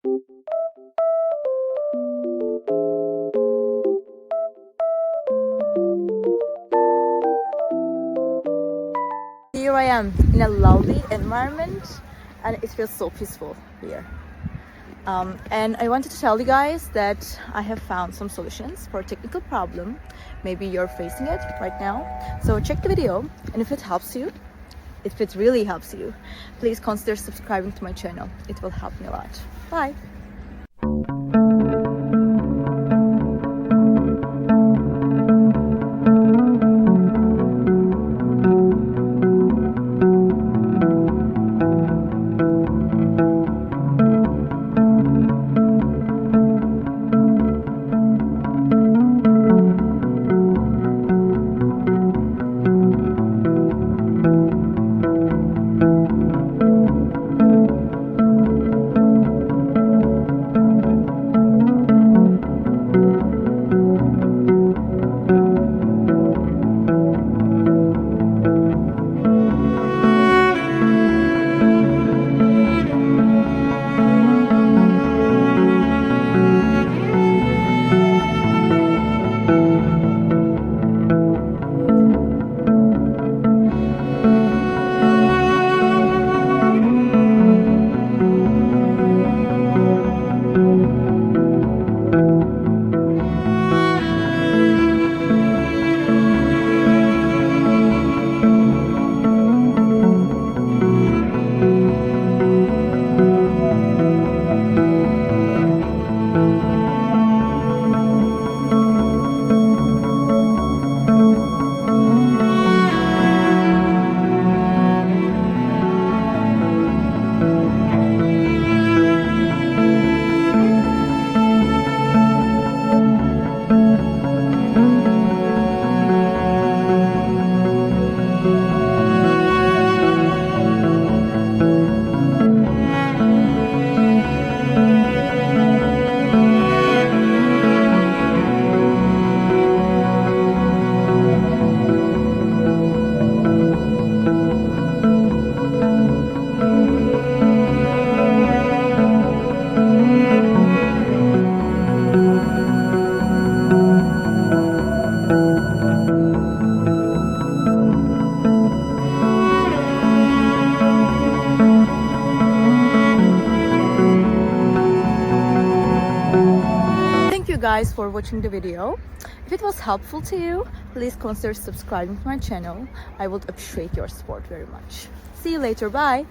Here I am in a lovely environment and it feels so peaceful here. And I wanted to tell you guys that I have found some solutions for a technical problem. Maybe you're facing it right now. So check the video, and if it helps you, if it really helps you, please consider subscribing to my channel. It will help me a lot. Bye! Guys for watching the video. If it was helpful to you, please consider subscribing to my channel. I would appreciate your support very much. See you later. Bye.